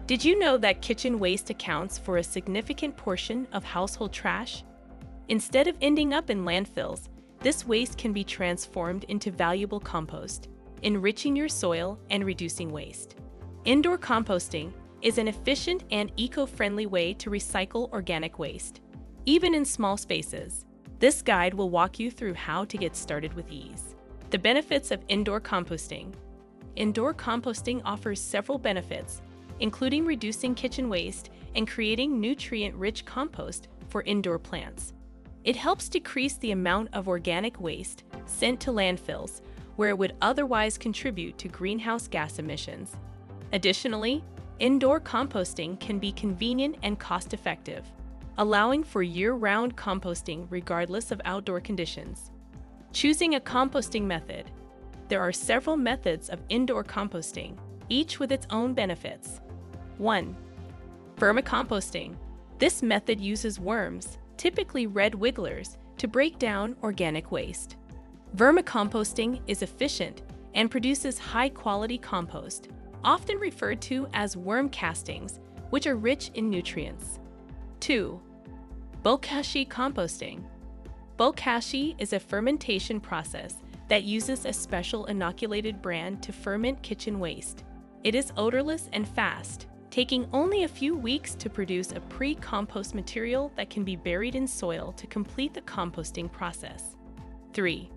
Did you know that kitchen waste accounts for a significant portion of household trash? Instead of ending up in landfills, this waste can be transformed into valuable compost, enriching your soil and reducing waste. Indoor composting is an efficient and eco-friendly way to recycle organic waste, even in small spaces. This guide will walk you through how to get started with ease. The benefits of indoor composting. Indoor composting offers several benefits, including reducing kitchen waste and creating nutrient-rich compost for indoor plants. It helps decrease the amount of organic waste sent to landfills, where it would otherwise contribute to greenhouse gas emissions. Additionally, indoor composting can be convenient and cost-effective, allowing for year-round composting regardless of outdoor conditions. Choosing a composting method. There are several methods of indoor composting, each with its own benefits. 1. Vermicomposting. This method uses worms, typically red wigglers, to break down organic waste. Vermicomposting is efficient and produces high-quality compost, often referred to as worm castings, which are rich in nutrients. 2. Bokashi composting. Bokashi is a fermentation process that uses a special inoculated bran to ferment kitchen waste. It is odorless and fast, taking only a few weeks to produce a pre-compost material that can be buried in soil to complete the composting process. 3.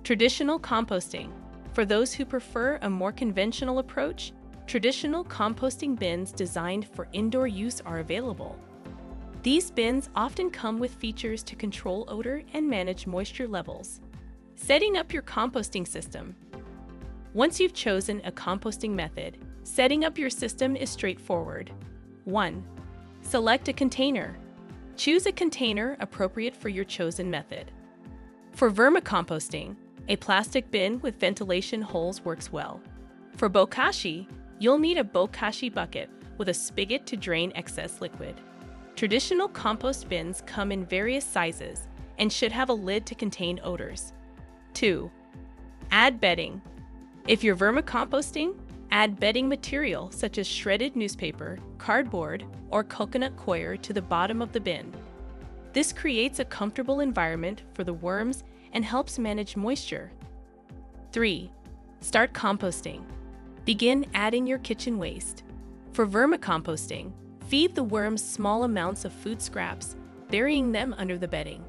Traditional composting. For those who prefer a more conventional approach, traditional composting bins designed for indoor use are available. These bins often come with features to control odor and manage moisture levels. Setting up your composting system. Once you've chosen a composting method, setting up your system is straightforward. 1. Select a container. Choose a container appropriate for your chosen method. For vermicomposting, a plastic bin with ventilation holes works well. For bokashi, you'll need a bokashi bucket with a spigot to drain excess liquid. Traditional compost bins come in various sizes and should have a lid to contain odors. 2. Add bedding. If you're vermicomposting, add bedding material such as shredded newspaper, cardboard, or coconut coir to the bottom of the bin. This creates a comfortable environment for the worms and helps manage moisture. 3. Start composting. Begin adding your kitchen waste. For vermicomposting, feed the worms small amounts of food scraps, burying them under the bedding.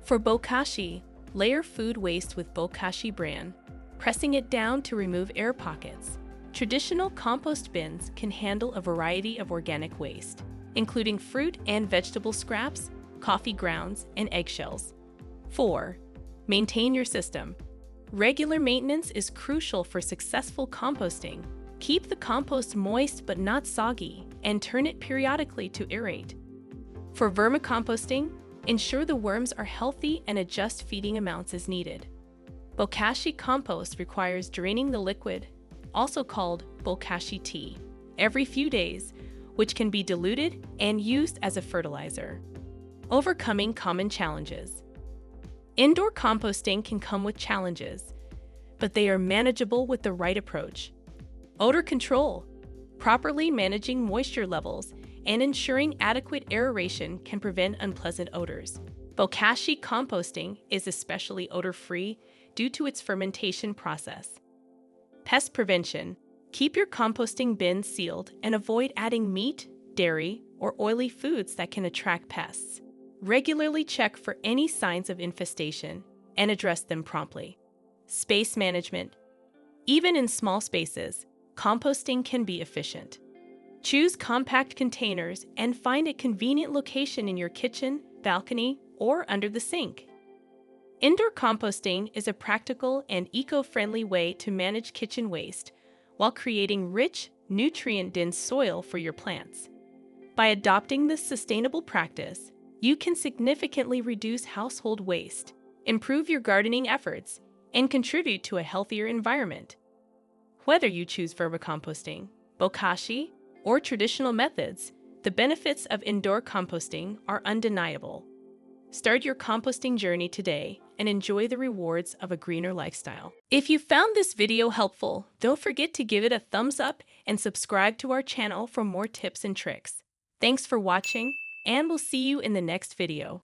For bokashi, layer food waste with bokashi bran, pressing it down to remove air pockets. Traditional compost bins can handle a variety of organic waste, including fruit and vegetable scraps, coffee grounds, and eggshells. 4. Maintain your system. Regular maintenance is crucial for successful composting. Keep the compost moist but not soggy, and turn it periodically to aerate. For vermicomposting, ensure the worms are healthy and adjust feeding amounts as needed. Bokashi compost requires draining the liquid, also called bokashi tea, every few days, which can be diluted and used as a fertilizer. Overcoming common challenges. Indoor composting can come with challenges, but they are manageable with the right approach. Odor control. Properly managing moisture levels and ensuring adequate aeration can prevent unpleasant odors. Bokashi composting is especially odor-free due to its fermentation process. Pest prevention. Keep your composting bin sealed and avoid adding meat, dairy, or oily foods that can attract pests. Regularly check for any signs of infestation and address them promptly. Space management. Even in small spaces, composting can be efficient. Choose compact containers and find a convenient location in your kitchen, balcony, or under the sink. Indoor composting is a practical and eco-friendly way to manage kitchen waste while creating rich, nutrient-dense soil for your plants. By adopting this sustainable practice, you can significantly reduce household waste, improve your gardening efforts, and contribute to a healthier environment. Whether you choose vermicomposting, bokashi, or traditional methods, the benefits of indoor composting are undeniable. Start your composting journey today and enjoy the rewards of a greener lifestyle. If you found this video helpful, don't forget to give it a thumbs up and subscribe to our channel for more tips and tricks. Thanks for watching, and we'll see you in the next video.